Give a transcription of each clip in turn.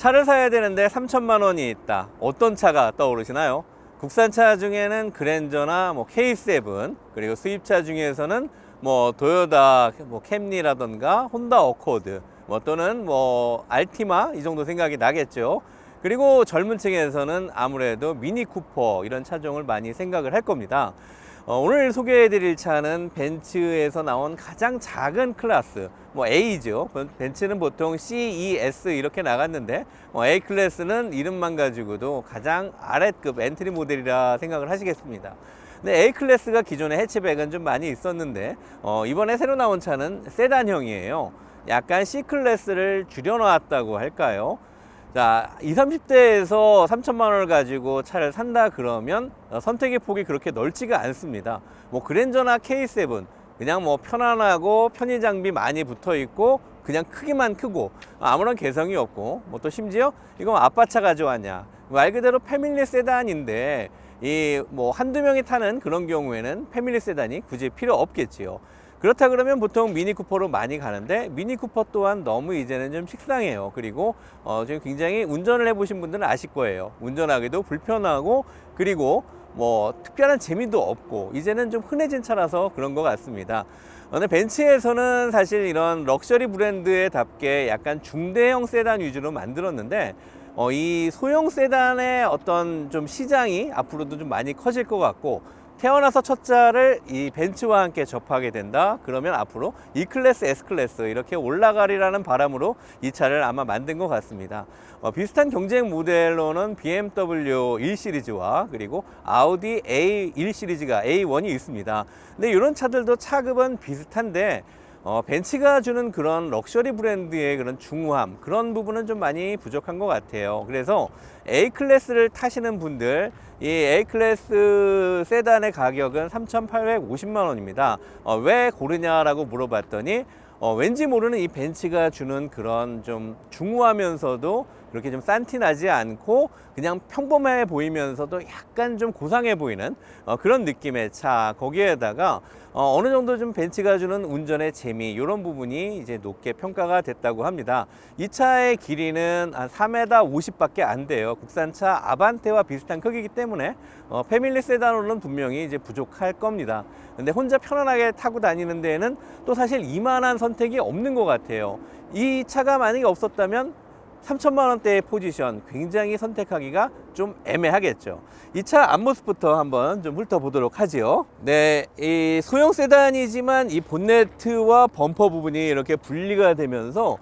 차를 사야 되는데 3천만 원이 있다. 어떤 차가 떠오르시나요? 국산차 중에는 그랜저나 K7, 그리고 수입차 중에서는 도요타 캠리라던가 혼다 어코드, 또는 알티마, 이 정도 생각이 나겠죠. 그리고 젊은 층에서는 아무래도 미니 쿠퍼, 이런 차종을 많이 생각을 할 겁니다. 오늘 소개해 드릴 차는 벤츠에서 나온 가장 작은 클래스, A죠. 벤츠는 보통 C, E, S 이렇게 나갔는데 A 클래스는 이름만 가지고도 가장 아랫급 엔트리 모델이라 생각을 하시겠습니다. 근데 A 클래스가 기존에 해치백은 좀 많이 있었는데 이번에 새로 나온 차는 세단형이에요. 약간 C 클래스를 줄여놨다고 할까요? 자, 20, 30대에서 3천만 원을 가지고 차를 산다 그러면 선택의 폭이 그렇게 넓지가 않습니다. 그랜저나 K7 그냥 편안하고 편의 장비 많이 붙어 있고 그냥 크기만 크고 아무런 개성이 없고 또 심지어 이건 아빠차 가져왔냐, 말 그대로 패밀리 세단인데 한두 명이 타는 그런 경우에는 패밀리 세단이 굳이 필요 없겠지요. 그렇다 그러면 보통 미니 쿠퍼로 많이 가는데 미니 쿠퍼 또한 너무 이제는 좀 식상해요. 그리고 지금 굉장히 운전을 해보신 분들은 아실 거예요. 운전하기도 불편하고 그리고 특별한 재미도 없고 이제는 좀 흔해진 차라서 그런 것 같습니다. 근데 벤츠에서는 사실 이런 럭셔리 브랜드에답게 약간 중대형 세단 위주로 만들었는데 이 소형 세단의 어떤 좀 시장이 앞으로도 좀 많이 커질 것 같고, 태어나서 첫 차를 이 벤츠와 함께 접하게 된다 그러면 앞으로 E 클래스, S 클래스 이렇게 올라가리라는 바람으로 이 차를 아마 만든 것 같습니다. 비슷한 경쟁 모델로는 BMW 1 시리즈와 그리고 아우디 A1 시리즈가 A1이 있습니다. 근데 이런 차들도 차급은 비슷한데 벤츠가 주는 그런 럭셔리 브랜드의 그런 중후함, 그런 부분은 좀 많이 부족한 것 같아요. 그래서 A 클래스를 타시는 분들, 이 A 클래스 세단의 가격은 3,850만 원입니다. 왜 고르냐라고 물어봤더니 왠지 모르는 이 벤츠가 주는 그런 좀 중후하면서도 그렇게 좀 싼티 나지 않고 그냥 평범해 보이면서도 약간 좀 고상해 보이는 그런 느낌의 차, 거기에다가 어느 정도 좀 벤츠가 주는 운전의 재미, 이런 부분이 이제 높게 평가가 됐다고 합니다. 이 차의 길이는 한 4m 50밖에 안 돼요. 국산차 아반떼와 비슷한 크기이기 때문에 패밀리 세단으로는 분명히 이제 부족할 겁니다. 근데 혼자 편안하게 타고 다니는 데에는 또 사실 이만한 선택이 없는 것 같아요. 이 차가 만약에 없었다면 3천만 원대의 포지션, 굉장히 선택하기가 좀 애매하겠죠. 이 차 앞모습부터 한번 좀 훑어보도록 하지요. 네, 이 소형 세단이지만 이 본네트와 범퍼 부분이 이렇게 분리가 되면서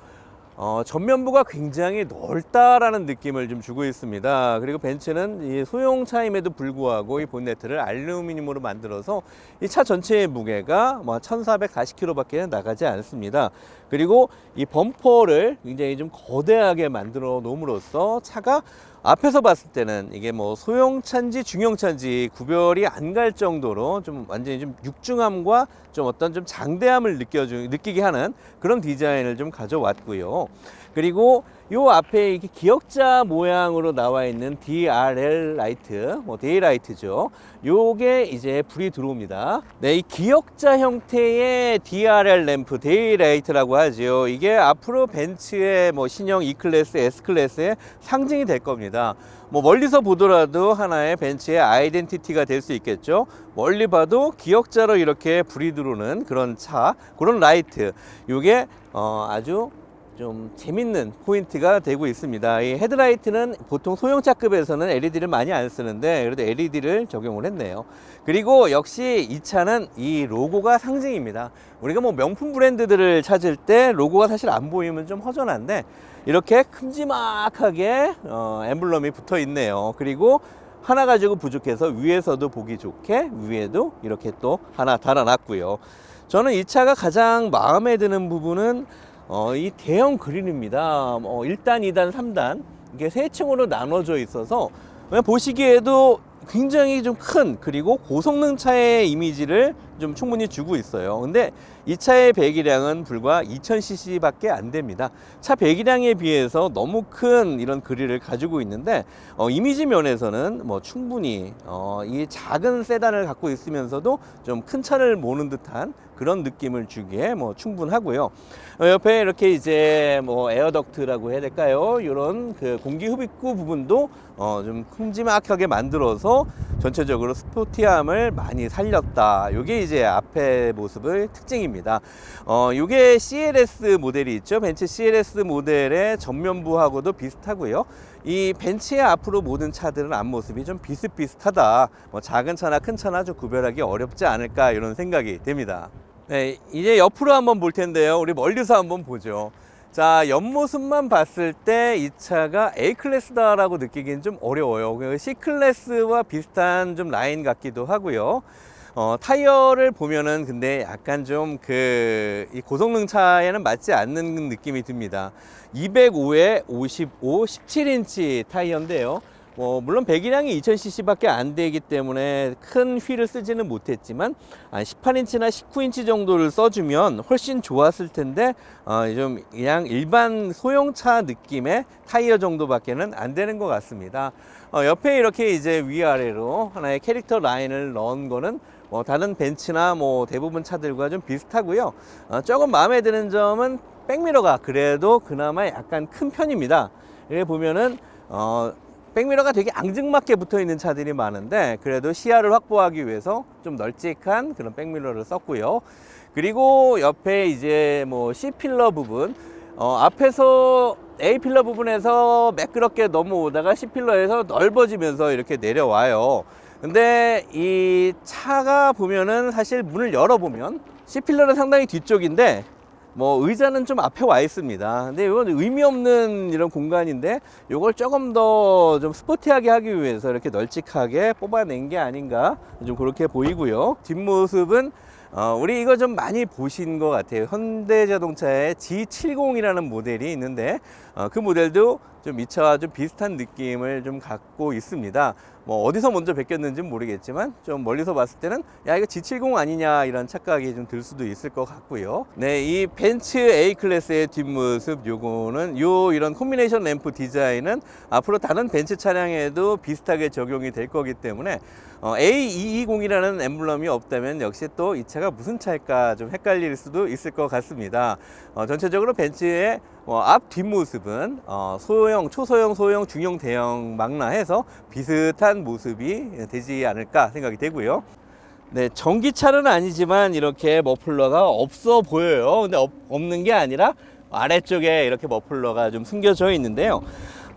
전면부가 굉장히 넓다라는 느낌을 좀 주고 있습니다. 그리고 벤츠는 이 소형차임에도 불구하고 이 본네트를 알루미늄으로 만들어서 이 차 전체의 무게가 1440kg 밖에 나가지 않습니다. 그리고 이 범퍼를 굉장히 좀 거대하게 만들어 놓음으로써 차가 앞에서 봤을 때는 이게 소형차인지 중형차인지 구별이 안 갈 정도로 좀 완전히 좀 육중함과 좀 어떤 좀 장대함을 느끼게 하는 그런 디자인을 좀 가져왔고요. 그리고 요 앞에 이렇게 기역자 모양으로 나와 있는 DRL 라이트, 데이라이트죠. 요게 이제 불이 들어옵니다. 네, 이 기역자 형태의 DRL 램프, 데이라이트라고 하죠. 이게 앞으로 벤츠의 신형 E 클래스, S 클래스의 상징이 될 겁니다. 멀리서 보더라도 하나의 벤츠의 아이덴티티가 될 수 있겠죠. 멀리 봐도 기역자로 이렇게 불이 들어오는 그런 차, 그런 라이트, 요게 아주 좀 재밌는 포인트가 되고 있습니다. 이 헤드라이트는 보통 소형차급에서는 LED를 많이 안 쓰는데 그래도 LED를 적용을 했네요. 그리고 역시 이 차는 이 로고가 상징입니다. 우리가 명품 브랜드들을 찾을 때 로고가 사실 안 보이면 좀 허전한데 이렇게 큼지막하게 엠블럼이 붙어 있네요. 그리고 하나 가지고 부족해서 위에서도 보기 좋게 위에도 이렇게 또 하나 달아놨고요. 저는 이 차가 가장 마음에 드는 부분은 이 대형 그릴입니다. 1단, 2단, 3단 이게 세 층으로 나눠져 있어서 보시기에도 굉장히 좀 큰, 그리고 고성능 차의 이미지를 좀 충분히 주고 있어요. 근데 이 차의 배기량은 불과 2000cc 밖에 안 됩니다. 차 배기량에 비해서 너무 큰 이런 그릴을 가지고 있는데 이미지 면에서는 뭐 충분히 이 작은 세단을 갖고 있으면서도 좀 큰 차를 모는 듯한 그런 느낌을 주기에 뭐 충분하고요. 옆에 이렇게 이제 뭐 에어덕트라고 해야 될까요? 이런 그 공기 흡입구 부분도 좀 큼지막하게 만들어서 전체적으로 스포티함을 많이 살렸다. 이게 이제 앞에 모습의 특징입니다. 이게 CLS 모델이 있죠. 벤츠 CLS 모델의 전면부하고도 비슷하고요. 이 벤츠의 앞으로 모든 차들은 앞모습이 좀 비슷비슷하다. 뭐 작은 차나 큰 차나 좀 구별하기 어렵지 않을까 이런 생각이 됩니다. 네, 이제 옆으로 한번 볼 텐데요. 우리 멀리서 한번 보죠. 자, 옆모습만 봤을 때 이 차가 A클래스다라고 느끼기는 좀 어려워요. C클래스와 비슷한 좀 라인 같기도 하고요. 타이어를 보면은 근데 약간 좀 이 고성능 차에는 맞지 않는 느낌이 듭니다. 205에 55, 17인치 타이어인데요. 물론 배기량이 2000cc 밖에 안 되기 때문에 큰 휠을 쓰지는 못했지만 18인치나 19인치 정도를 써주면 훨씬 좋았을 텐데 좀 그냥 일반 소형차 느낌의 타이어 정도밖에는 안 되는 것 같습니다. 옆에 이렇게 이제 위아래로 하나의 캐릭터 라인을 넣은 거는 다른 벤츠나 대부분 차들과 좀 비슷하고요. 조금 마음에 드는 점은 백미러가 그래도 그나마 약간 큰 편입니다. 여기 보면은 백미러가 되게 앙증맞게 붙어 있는 차들이 많은데 그래도 시야를 확보하기 위해서 좀 널찍한 그런 백미러를 썼고요. 그리고 옆에 이제 C필러 부분, 앞에서 A필러 부분에서 매끄럽게 넘어오다가 C필러에서 넓어지면서 이렇게 내려와요. 근데 이 차가 보면은 사실 문을 열어보면 C필러는 상당히 뒤쪽인데 의자는 좀 앞에 와 있습니다. 근데 이건 의미 없는 이런 공간인데 이걸 조금 더 좀 스포티하게 하기 위해서 이렇게 널찍하게 뽑아낸 게 아닌가 좀 그렇게 보이고요. 뒷모습은 우리 이거 좀 많이 보신 것 같아요. 현대자동차의 G70이라는 모델이 있는데 그 모델도 좀 이 차와 좀 비슷한 느낌을 좀 갖고 있습니다. 어디서 먼저 베꼈는지는 모르겠지만 좀 멀리서 봤을 때는 야 이거 G70 아니냐 이런 착각이 좀 들 수도 있을 것 같고요. 네, 이 벤츠 A 클래스의 뒷모습 요거는 이런 콤비네이션 램프 디자인은 앞으로 다른 벤츠 차량에도 비슷하게 적용이 될 거기 때문에 A220이라는 엠블럼이 없다면 역시 또 이 차가 무슨 차일까 좀 헷갈릴 수도 있을 것 같습니다. 전체적으로 벤츠의 앞 뒷모습은 소형, 초소형, 소형, 중형, 대형 망라해서 비슷한 모습이 되지 않을까 생각이 되고요. 네, 전기차는 아니지만 이렇게 머플러가 없어 보여요. 근데 없는 게 아니라 아래쪽에 이렇게 머플러가 좀 숨겨져 있는데요.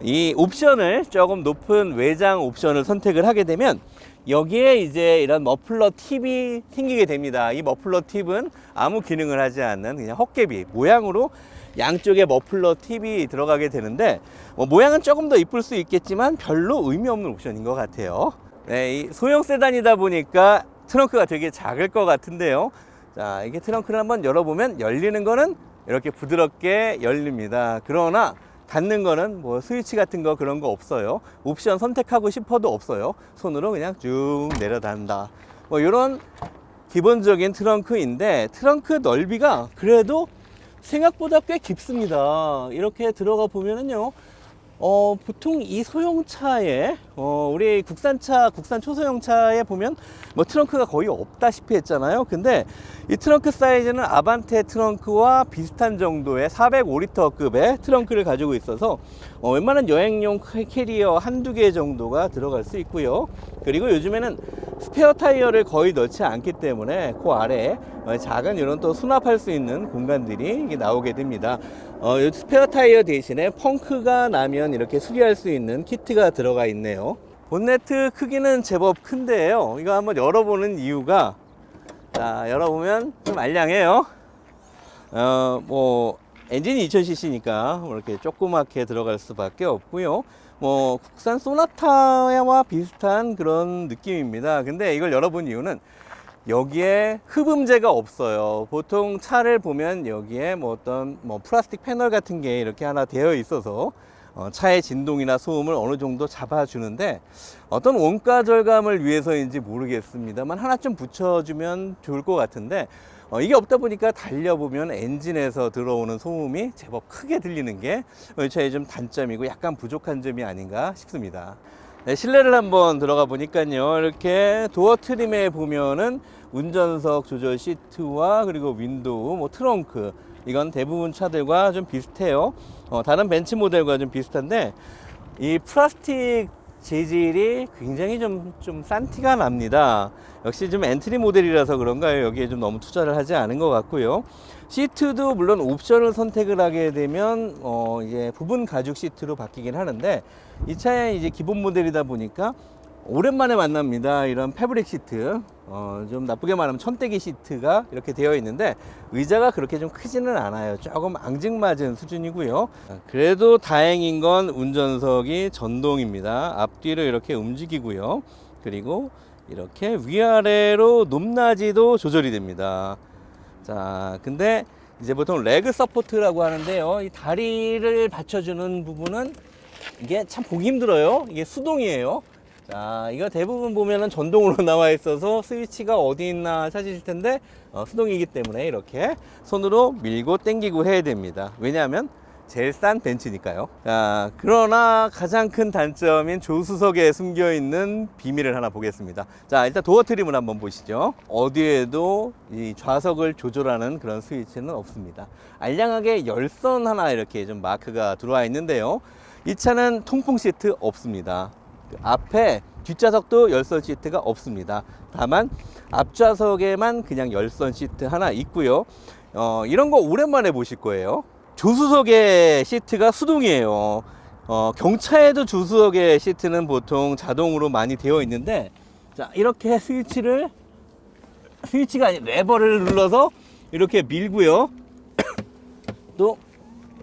이 옵션을 조금 높은 외장 옵션을 선택을 하게 되면 여기에 이제 이런 머플러 팁이 생기게 됩니다. 이 머플러 팁은 아무 기능을 하지 않는 그냥 헛개비 모양으로 양쪽에 머플러 팁이 들어가게 되는데 모양은 조금 더 이쁠 수 있겠지만 별로 의미 없는 옵션인 것 같아요. 네, 이 소형 세단이다 보니까 트렁크가 되게 작을 것 같은데요. 자, 이게 트렁크를 한번 열어보면 열리는 거는 이렇게 부드럽게 열립니다. 그러나 닫는 거는 스위치 같은 거 그런 거 없어요. 옵션 선택하고 싶어도 없어요. 손으로 그냥 쭉 내려 닫는다. 이런 기본적인 트렁크인데 트렁크 넓이가 그래도 생각보다 꽤 깊습니다. 이렇게 들어가 보면은요, 보통 이 소형차에, 우리 국산 초소형차에 보면 트렁크가 거의 없다시피 했잖아요. 근데 이 트렁크 사이즈는 아반떼 트렁크와 비슷한 정도의 405리터급의 트렁크를 가지고 있어서 웬만한 여행용 캐리어 한두 개 정도가 들어갈 수 있고요. 그리고 요즘에는 스페어 타이어를 거의 넣지 않기 때문에 그 아래에 작은 이런 또 수납할 수 있는 공간들이 나오게 됩니다. 스페어 타이어 대신에 펑크가 나면 이렇게 수리할 수 있는 키트가 들어가 있네요. 본네트 크기는 제법 큰데요. 이거 한번 열어보는 이유가, 자, 열어보면 좀 알량해요. 엔진이 2000cc니까 이렇게 조그맣게 들어갈 수밖에 없고요. 국산 소나타와 비슷한 그런 느낌입니다. 근데 이걸 열어본 이유는 여기에 흡음재가 없어요. 보통 차를 보면 여기에 어떤 플라스틱 패널 같은 게 이렇게 하나 되어 있어서 차의 진동이나 소음을 어느 정도 잡아주는데 어떤 원가 절감을 위해서인지 모르겠습니다만 하나 좀 붙여주면 좋을 것 같은데 이게 없다 보니까 달려보면 엔진에서 들어오는 소음이 제법 크게 들리는 게 이 차의 좀 단점이고 약간 부족한 점이 아닌가 싶습니다. 네, 실내를 한번 들어가 보니까요, 이렇게 도어 트림에 보면은 운전석 조절 시트와 그리고 윈도우, 뭐 트렁크, 이건 대부분 차들과 좀 비슷해요. 다른 벤츠 모델과 좀 비슷한데 이 플라스틱 재질이 굉장히 좀 싼 티가 납니다. 역시 좀 엔트리 모델이라서 그런가요? 여기에 좀 너무 투자를 하지 않은 것 같고요. 시트도 물론 옵션을 선택을 하게 되면 이제 부분 가죽 시트로 바뀌긴 하는데 이 차의 이제 기본 모델이다 보니까 오랜만에 만납니다. 이런 패브릭 시트, 좀 나쁘게 말하면 천대기 시트가 이렇게 되어 있는데 의자가 그렇게 좀 크지는 않아요. 조금 앙증맞은 수준이고요. 그래도 다행인 건 운전석이 전동입니다. 앞뒤로 이렇게 움직이고요. 그리고 이렇게 위아래로 높낮이도 조절이 됩니다. 자, 근데 이제 보통 레그 서포트라고 하는데요. 이 다리를 받쳐주는 부분은 이게 참 보기 힘들어요. 이게 수동이에요. 자, 이거 대부분 보면은 전동으로 나와 있어서 스위치가 어디 있나 찾으실 텐데 수동이기 때문에 이렇게 손으로 밀고 당기고 해야 됩니다. 왜냐하면 제일 싼 벤츠니까요. 자, 그러나 가장 큰 단점인 조수석에 숨겨 있는 비밀을 하나 보겠습니다. 자, 일단 도어 트림을 한번 보시죠. 어디에도 이 좌석을 조절하는 그런 스위치는 없습니다. 알량하게 열선 하나 이렇게 좀 마크가 들어와 있는데요. 이 차는 통풍 시트 없습니다. 앞에 뒷좌석도 열선 시트가 없습니다. 다만 앞좌석에만 그냥 열선 시트 하나 있고요. 이런 거 오랜만에 보실 거예요. 조수석의 시트가 수동이에요. 경차에도 조수석의 시트는 보통 자동으로 많이 되어 있는데, 자, 이렇게 스위치가 아닌 레버를 눌러서 이렇게 밀고요. 또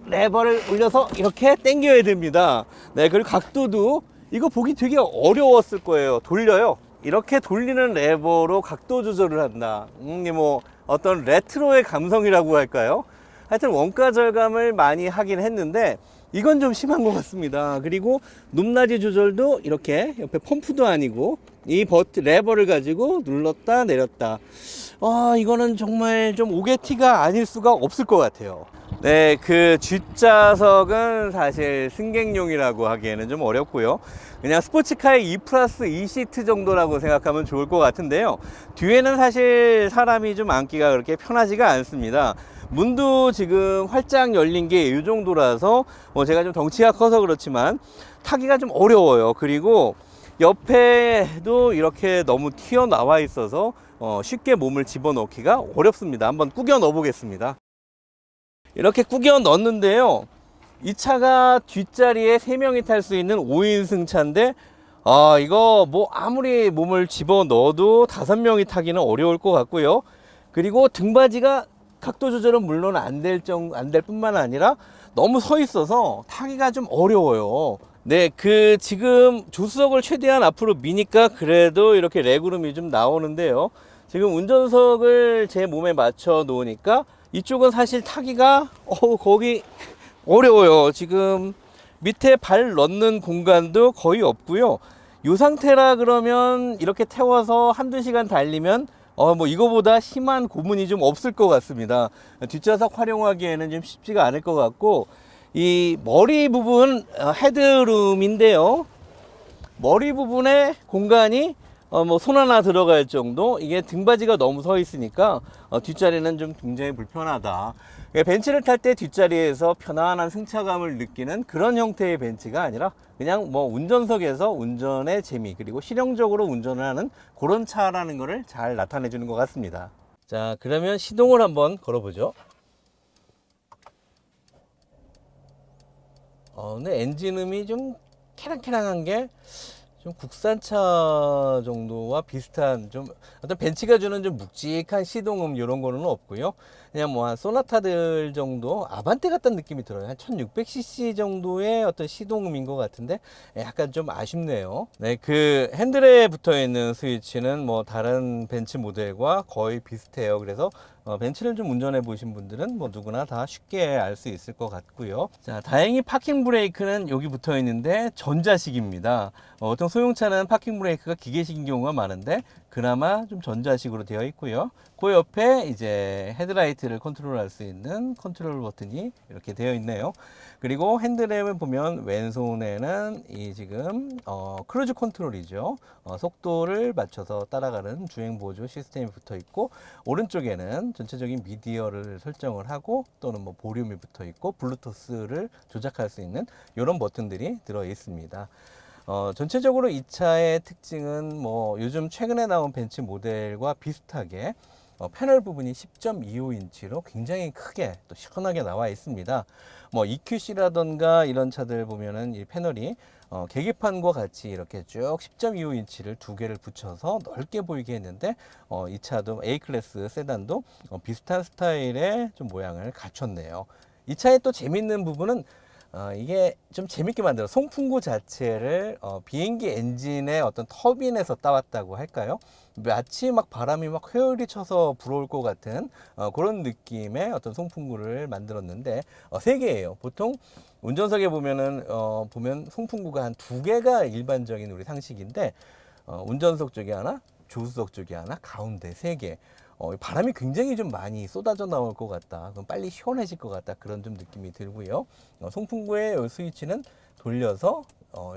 레버를 올려서 이렇게 당겨야 됩니다. 네, 그리고 각도도 이거 보기 되게 어려웠을 거예요. 돌려요. 이렇게 돌리는 레버로 각도 조절을 한다. 이게 뭐 어떤 레트로의 감성이라고 할까요? 하여튼 원가 절감을 많이 하긴 했는데 이건 좀 심한 것 같습니다. 그리고 높낮이 조절도 이렇게 옆에 펌프도 아니고 이 레버를 가지고 눌렀다 내렸다. 이거는 정말 좀 오게티가 아닐 수가 없을 것 같아요. 네, 그 뒷좌석은 사실 승객용이라고 하기에는 좀 어렵고요. 그냥 스포츠카의 2+2 시트 정도라고 생각하면 좋을 것 같은데요. 뒤에는 사실 사람이 좀 앉기가 그렇게 편하지가 않습니다. 문도 지금 활짝 열린 게 이 정도라서 제가 좀 덩치가 커서 그렇지만 타기가 좀 어려워요. 그리고 옆에도 이렇게 너무 튀어나와 있어서 쉽게 몸을 집어넣기가 어렵습니다. 한번 구겨 넣어 보겠습니다. 이렇게 구겨 넣었는데요, 이 차가 뒷자리에 3명이 탈 수 있는 5인승 차인데 이거 뭐 아무리 몸을 집어 넣어도 5명이 타기는 어려울 것 같고요. 그리고 등받이가 각도 조절은 물론 안 될 뿐만 아니라 너무 서 있어서 타기가 좀 어려워요. 네, 지금 조수석을 최대한 앞으로 미니까 그래도 이렇게 레그룸이 좀 나오는데요. 지금 운전석을 제 몸에 맞춰 놓으니까 이쪽은 사실 타기가 거기 어려워요. 지금 밑에 발 넣는 공간도 거의 없고요. 이 상태라 그러면 이렇게 태워서 한두 시간 달리면 뭐 이거보다 심한 고문이 좀 없을 것 같습니다. 뒷좌석 활용하기에는 좀 쉽지가 않을 것 같고, 이 머리 부분 헤드룸인데요. 머리 부분에 공간이 뭐 손 하나 들어갈 정도. 이게 등받이가 너무 서 있으니까 뒷자리는 좀 굉장히 불편하다. 벤츠를 탈 때 뒷자리에서 편안한 승차감을 느끼는 그런 형태의 벤츠가 아니라 그냥 뭐 운전석에서 운전의 재미, 그리고 실용적으로 운전을 하는 그런 차라는 것을 잘 나타내 주는 것 같습니다. 자, 그러면 시동을 한번 걸어보죠. 근데 엔진음이 좀 캐랑캐랑한 게 좀 국산차 정도와 비슷한, 좀 어떤 벤츠가 주는 좀 묵직한 시동음 이런 거는 없고요. 그냥 뭐 한 소나타들 정도, 아반떼 같다는 느낌이 들어요. 한 1600cc 정도의 어떤 시동음인 것 같은데 약간 좀 아쉽네요. 네, 그 핸들에 붙어 있는 스위치는 뭐 다른 벤츠 모델과 거의 비슷해요. 그래서 벤츠를 좀 운전해 보신 분들은 뭐 누구나 다 쉽게 알 수 있을 것 같고요. 자, 다행히 파킹 브레이크는 여기 붙어 있는데 전자식입니다. 어떤 소형차는 파킹 브레이크가 기계식인 경우가 많은데 그나마 좀 전자식으로 되어 있고요. 그 옆에 이제 헤드라이트를 컨트롤할 수 있는 컨트롤 버튼이 이렇게 되어 있네요. 그리고 핸들램을 보면 왼손에는 이 지금 크루즈 컨트롤이죠. 속도를 맞춰서 따라가는 주행 보조 시스템이 붙어 있고, 오른쪽에는 전체적인 미디어를 설정을 하고 또는 뭐 볼륨이 붙어 있고 블루투스를 조작할 수 있는 이런 버튼들이 들어 있습니다. 전체적으로 이 차의 특징은 뭐 요즘 최근에 나온 벤츠 모델과 비슷하게 패널 부분이 10.25인치로 굉장히 크게 또 시원하게 나와 있습니다. 뭐 EQC라던가 이런 차들 보면은 이 패널이 계기판과 같이 이렇게 쭉 10.25인치를 두 개를 붙여서 넓게 보이게 했는데 이 차도 A클래스 세단도 비슷한 스타일의 좀 모양을 갖췄네요. 이 차의 또 재밌는 부분은 이게 좀 재밌게 만들어 송풍구 자체를 비행기 엔진의 어떤 터빈에서 따왔다고 할까요? 마치 막 바람이 막 회오리 쳐서 불어올 것 같은 그런 느낌의 어떤 송풍구를 만들었는데 세 개예요. 보통 운전석에 보면은 보면 송풍구가 한 두 개가 일반적인 우리 상식인데 운전석 쪽에 하나, 조수석 쪽에 하나, 가운데 세 개. 바람이 굉장히 좀 많이 쏟아져 나올 것 같다. 그럼 빨리 시원해질 것 같다. 그런 좀 느낌이 들고요. 송풍구의 스위치는 돌려서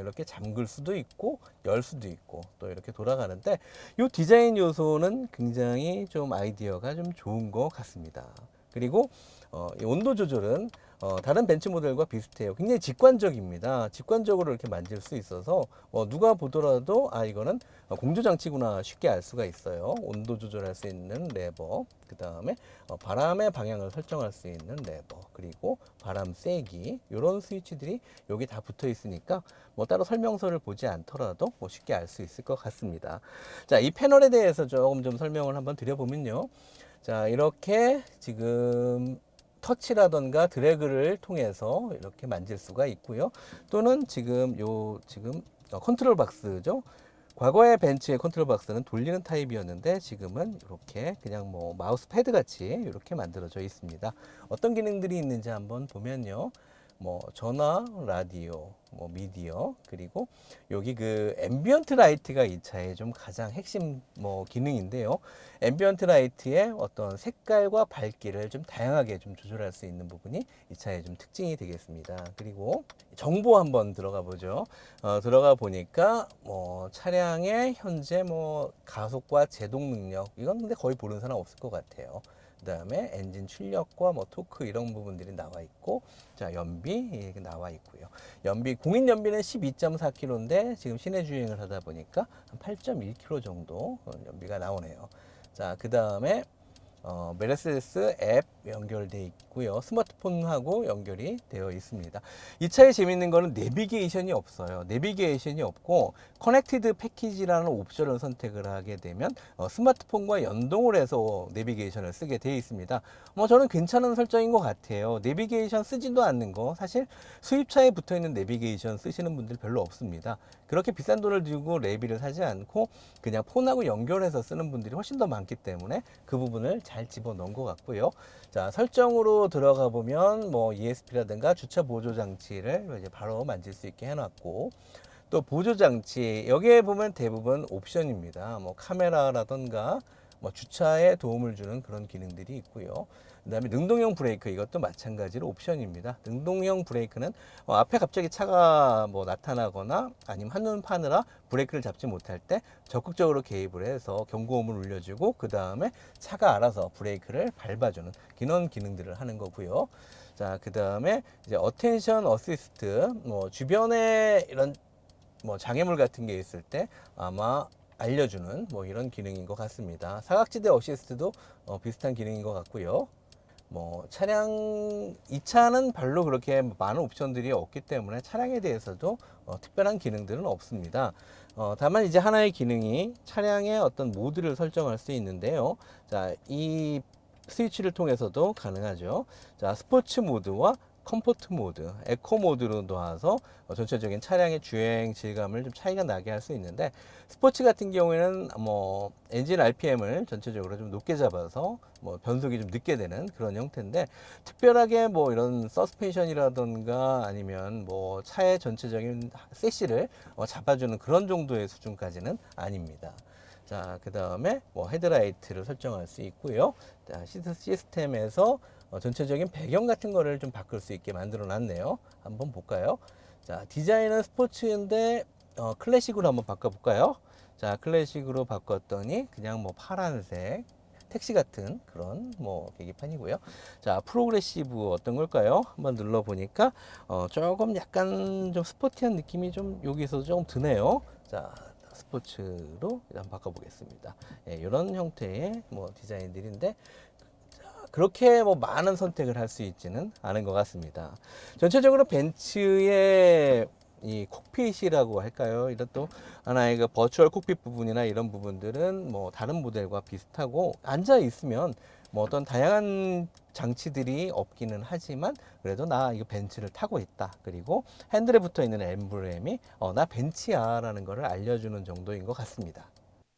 이렇게 잠글 수도 있고 열 수도 있고 또 이렇게 돌아가는데 이 디자인 요소는 굉장히 좀 아이디어가 좀 좋은 것 같습니다. 그리고 이 온도 조절은 다른 벤츠 모델과 비슷해요. 굉장히 직관적입니다. 직관적으로 이렇게 만질 수 있어서 누가 보더라도 아 이거는 공조 장치구나 쉽게 알 수가 있어요. 온도 조절할 수 있는 레버, 그 다음에 바람의 방향을 설정할 수 있는 레버, 그리고 바람 세기 이런 스위치들이 여기 다 붙어 있으니까 뭐 따로 설명서를 보지 않더라도 뭐 쉽게 알 수 있을 것 같습니다. 자, 이 패널에 대해서 조금 좀 설명을 한번 드려보면요. 자, 이렇게 지금 터치라던가 드래그를 통해서 이렇게 만질 수가 있고요. 또는 지금 컨트롤 박스죠. 과거의 벤츠의 컨트롤 박스는 돌리는 타입이었는데 지금은 이렇게 그냥 뭐 마우스 패드 같이 이렇게 만들어져 있습니다. 어떤 기능들이 있는지 한번 보면요. 뭐 전화, 라디오, 뭐 미디어, 그리고 여기 그 앰비언트 라이트가 이 차의 좀 가장 핵심 뭐 기능인데요. 앰비언트 라이트의 어떤 색깔과 밝기를 좀 다양하게 좀 조절할 수 있는 부분이 이 차의 좀 특징이 되겠습니다. 그리고 정보 한번 들어가 보죠. 들어가 보니까 뭐 차량의 현재 뭐 가속과 제동 능력, 이건 근데 거의 모르는 사람 없을 것 같아요. 그 다음에 엔진 출력과 뭐 토크 이런 부분들이 나와 있고, 자 연비 이렇게 나와 있고요. 연비 공인 연비는 12.4km인데 지금 시내 주행을 하다 보니까 한 8.1km 정도 연비가 나오네요. 자, 그 다음에 메르세데스 앱 연결되어 있고요. 스마트폰하고 연결이 되어 있습니다. 이 차에 재밌는 거는 내비게이션이 없어요. 내비게이션이 없고 커넥티드 패키지라는 옵션을 선택을 하게 되면 스마트폰과 연동을 해서 내비게이션을 쓰게 되어 있습니다. 뭐 저는 괜찮은 설정인 것 같아요. 내비게이션 쓰지도 않는 거, 사실 수입차에 붙어 있는 내비게이션 쓰시는 분들 별로 없습니다. 그렇게 비싼 돈을 들고 레비를 사지 않고 그냥 폰하고 연결해서 쓰는 분들이 훨씬 더 많기 때문에 그 부분을 잘 집어넣은 것 같고요. 자, 설정으로 들어가 보면 뭐 ESP라든가 주차 보조 장치를 이제 바로 만질 수 있게 해놨고, 또 보조 장치 여기에 보면 대부분 옵션입니다. 뭐 카메라라든가 뭐 주차에 도움을 주는 그런 기능들이 있고요. 그 다음에 능동형 브레이크, 이것도 마찬가지로 옵션입니다. 능동형 브레이크는 앞에 갑자기 차가 뭐 나타나거나 아니면 한눈 파느라 브레이크를 잡지 못할 때 적극적으로 개입을 해서 경고음을 울려주고 그 다음에 차가 알아서 브레이크를 밟아주는 이런 기능들을 하는 거고요. 자, 그 다음에 이제 어텐션 어시스트, 뭐 주변에 이런 뭐 장애물 같은 게 있을 때 아마 알려주는 뭐 이런 기능인 것 같습니다. 사각지대 어시스트도 비슷한 기능인 것 같고요. 뭐 차량, 이 차는 별로 그렇게 많은 옵션들이 없기 때문에 차량에 대해서도 특별한 기능들은 없습니다. 다만 이제 하나의 기능이 차량의 어떤 모드를 설정할 수 있는데요. 자, 이 스위치를 통해서도 가능하죠. 자, 스포츠 모드와 컴포트 모드, 에코 모드로 놓아서 전체적인 차량의 주행 질감을 좀 차이가 나게 할 수 있는데, 스포츠 같은 경우에는 뭐 엔진 RPM을 전체적으로 좀 높게 잡아서 뭐 변속이 좀 늦게 되는 그런 형태인데, 특별하게 뭐 이런 서스펜션이라던가 아니면 뭐 차의 전체적인 세시를 잡아주는 그런 정도의 수준까지는 아닙니다. 자, 그 다음에 뭐 헤드라이트를 설정할 수 있고요. 자, 시스템에서 전체적인 배경 같은 거를 좀 바꿀 수 있게 만들어 놨네요. 한번 볼까요? 자, 디자인은 스포츠인데 클래식으로 한번 바꿔 볼까요? 자, 클래식으로 바꿨더니 그냥 뭐 파란색 택시 같은 그런 뭐 계기판이고요. 자, 프로그레시브 어떤 걸까요? 한번 눌러 보니까 조금 약간 좀 스포티한 느낌이 좀 여기서 조금 드네요. 자, 스포츠로 한번 바꿔보겠습니다. 예, 이런 형태의 뭐 디자인들인데, 그렇게 뭐 많은 선택을 할 수 있지는 않은 것 같습니다. 전체적으로 벤츠의 이 콕핏이라고 할까요? 이런 또 하나의 그 버추얼 콕핏 부분이나 이런 부분들은 뭐 다른 모델과 비슷하고, 앉아 있으면 뭐 어떤 다양한 장치들이 없기는 하지만 그래도 나 이거 벤츠를 타고 있다, 그리고 핸들에 붙어 있는 엠블렘이 나 벤츠야 라는 것을 알려주는 정도인 것 같습니다.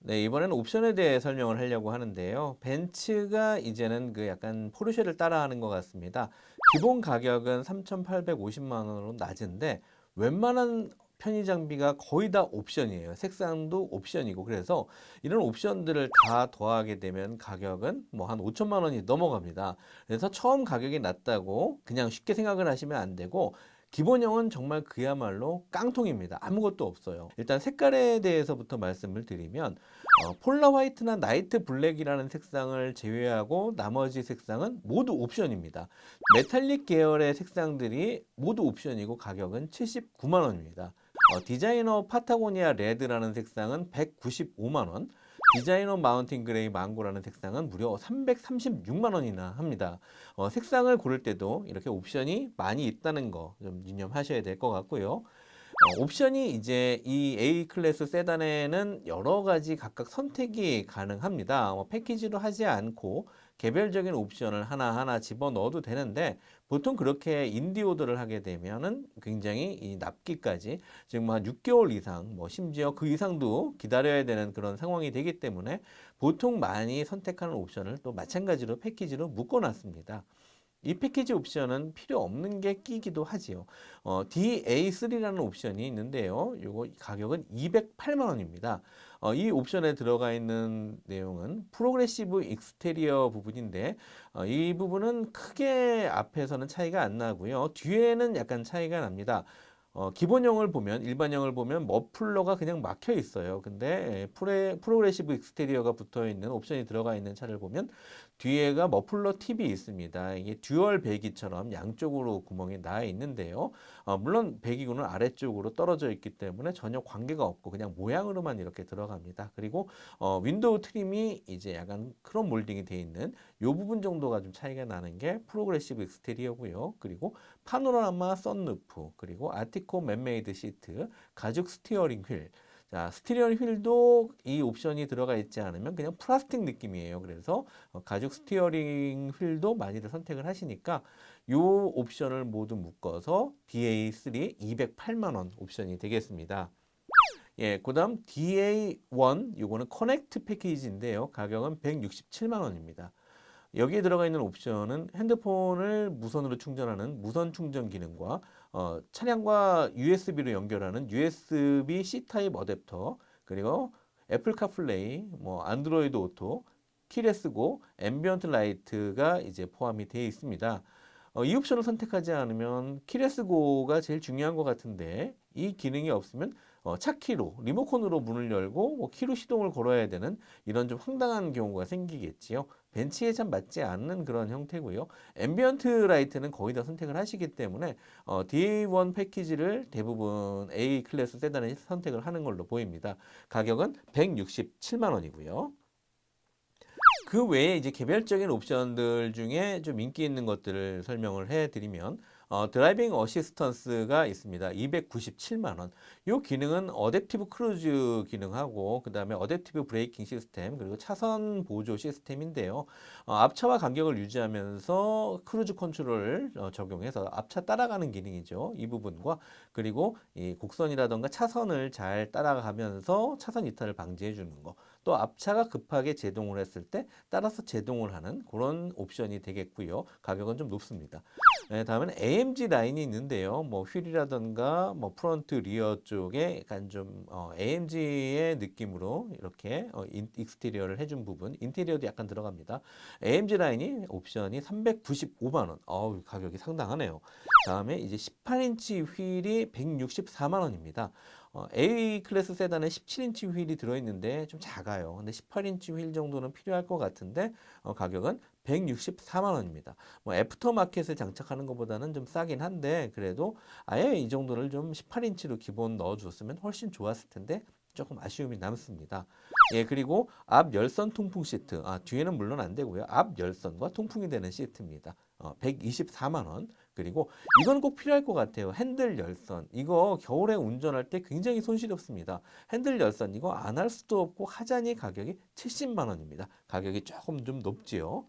네, 이번에는 옵션에 대해 설명을 하려고 하는데요. 벤츠가 이제는 그 약간 포르쉐를 따라하는 것 같습니다. 기본 가격은 3,850만 원으로 낮은데, 웬만한 편의 장비가 거의 다 옵션이에요. 색상도 옵션이고, 그래서 이런 옵션들을 다 더하게 되면 가격은 뭐 한 5천만 원이 넘어갑니다. 그래서 처음 가격이 낮다고 그냥 쉽게 생각을 하시면 안 되고, 기본형은 정말 그야말로 깡통입니다. 아무것도 없어요. 일단 색깔에 대해서부터 말씀을 드리면, 폴라 화이트나 나이트 블랙이라는 색상을 제외하고 나머지 색상은 모두 옵션입니다. 메탈릭 계열의 색상들이 모두 옵션이고 가격은 79만 원입니다. 디자이너 파타고니아 레드라는 색상은 195만 원, 디자이너 마운틴 그레이 망고라는 색상은 무려 336만 원이나 합니다. 색상을 고를 때도 이렇게 옵션이 많이 있다는 거 좀 유념하셔야 될 것 같고요. 옵션이 이제 이 A 클래스 세단에는 여러 가지 각각 선택이 가능합니다. 패키지로 하지 않고 개별적인 옵션을 하나하나 집어넣어도 되는데, 보통 그렇게 인디 오더를 하게 되면은 굉장히 이 납기까지, 지금 한 6개월 이상, 뭐 심지어 그 이상도 기다려야 되는 그런 상황이 되기 때문에 보통 많이 선택하는 옵션을 또 마찬가지로 패키지로 묶어놨습니다. 이 패키지 옵션은 필요 없는 게 끼기도 하지요. DA3라는 옵션이 있는데요. 요거 가격은 208만 원입니다. 이 옵션에 들어가 있는 내용은 프로그레시브 익스테리어 부분인데, 이 부분은 크게 앞에서는 차이가 안 나고요. 뒤에는 약간 차이가 납니다. 기본형을 보면, 일반형을 보면 머플러가 그냥 막혀 있어요. 근데 프로그레시브 익스테리어가 붙어 있는 옵션이 들어가 있는 차를 보면 뒤에가 머플러 팁이 있습니다. 이게 듀얼 배기처럼 양쪽으로 구멍이 나 있는데요. 물론 배기구는 아래쪽으로 떨어져 있기 때문에 전혀 관계가 없고 그냥 모양으로만 이렇게 들어갑니다. 그리고 윈도우 트림이 이제 약간 크롬 몰딩이 되어 있는 이 부분 정도가 좀 차이가 나는 게 프로그레시브 익스테리어고요. 그리고 파노라마 썬루프, 그리고 아티코 맨메이드 시트, 가죽 스티어링 휠. 자, 스티어링 휠도 이 옵션이 들어가 있지 않으면 그냥 플라스틱 느낌이에요. 그래서 가죽 스티어링 휠도 많이들 선택을 하시니까 이 옵션을 모두 묶어서 DA3 208만 원 옵션이 되겠습니다. 예, 그다음 DA1 요거는 커넥트 패키지인데요. 가격은 167만 원입니다. 여기에 들어가 있는 옵션은 핸드폰을 무선으로 충전하는 무선 충전 기능과 차량과 USB로 연결하는 USB-C 타입 어댑터, 그리고 애플 카플레이, 뭐 안드로이드 오토, 키레스고, 앰비언트 라이트가 이제 포함이 되어 있습니다. 이 옵션을 선택하지 않으면 키레스고가 제일 중요한 것 같은데, 이 기능이 없으면 차키로 리모컨으로 문을 열고 뭐 키로 시동을 걸어야 되는 이런 좀 황당한 경우가 생기겠지요. 벤치에 참 맞지 않는 그런 형태고요. 앰비언트 라이트는 거의 다 선택을 하시기 때문에 DA1 패키지를 대부분 A 클래스 세단에 선택을 하는 걸로 보입니다. 가격은 167만 원이고요. 그 외에 이제 개별적인 옵션들 중에 좀 인기 있는 것들을 설명을 해드리면, 드라이빙 어시스턴스가 있습니다. 297만 원. 이 기능은 어댑티브 크루즈 기능하고 그다음에 어댑티브 브레이킹 시스템 그리고 차선 보조 시스템인데요. 앞차와 간격을 유지하면서 크루즈 컨트롤을 적용해서 앞차 따라가는 기능이죠. 이 부분과 그리고 이 곡선이라던가 차선을 잘 따라가면서 차선 이탈을 방지해 주는 거. 또 앞차가 급하게 제동을 했을 때 따라서 제동을 하는 그런 옵션이 되겠고요. 가격은 좀 높습니다. 네, 다음에는 AMG 라인이 있는데요. 뭐 휠이라던가 뭐 프론트 리어 쪽에 약간 좀 AMG의 느낌으로 이렇게 익스테리어를 해준 부분, 인테리어도 약간 들어갑니다. AMG 라인이 옵션이 395만 원. 가격이 상당하네요. 다음에 이제 18인치 휠이 164만 원입니다. A 클래스 세단에 17인치 휠이 들어있는데 좀 작아요. 근데 18인치 휠 정도는 필요할 것 같은데 가격은 164만 원입니다. 뭐 애프터마켓에 장착하는 것보다는 좀 싸긴 한데 그래도 아예 이 정도를 좀 18인치로 기본 넣어줬으면 훨씬 좋았을 텐데 조금 아쉬움이 남습니다. 예, 그리고 앞 열선 통풍 시트. 뒤에는 물론 안 되고요. 앞 열선과 통풍이 되는 시트입니다. 124만 원. 그리고 이건 꼭 필요할 것 같아요. 핸들 열선. 이거 겨울에 운전할 때 굉장히 손실이 없습니다. 핸들 열선 이거 안 할 수도 없고 하자니 가격이 70만 원입니다. 가격이 조금 좀 높지요.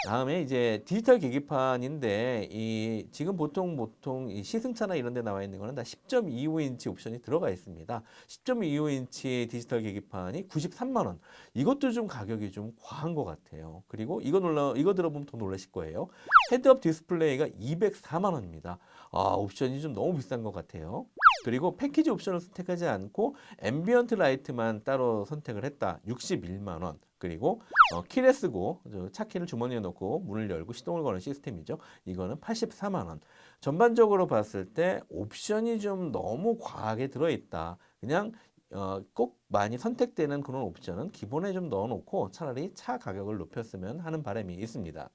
다음에 이제 디지털 계기판인데 이 지금 보통 이 시승차나 이런 데 나와 있는 거는 다 10.25인치 옵션이 들어가 있습니다. 10.25인치 디지털 계기판이 93만 원. 이것도 좀 가격이 좀 과한 것 같아요. 그리고 이거 들어보면 더 놀라실 거예요. 헤드업 디스플레이가 204만 원입니다. 옵션이 좀 너무 비싼 것 같아요. 그리고 패키지 옵션을 선택하지 않고 앰비언트 라이트만 따로 선택을 했다. 61만 원. 그리고 키레스고 차키를 주머니에 넣고 문을 열고 시동을 거는 시스템이죠. 이거는 84만 원. 전반적으로 봤을 때 옵션이 좀 너무 과하게 들어있다. 그냥 꼭 많이 선택되는 그런 옵션은 기본에 좀 넣어놓고 차라리 차 가격을 높였으면 하는 바람이 있습니다.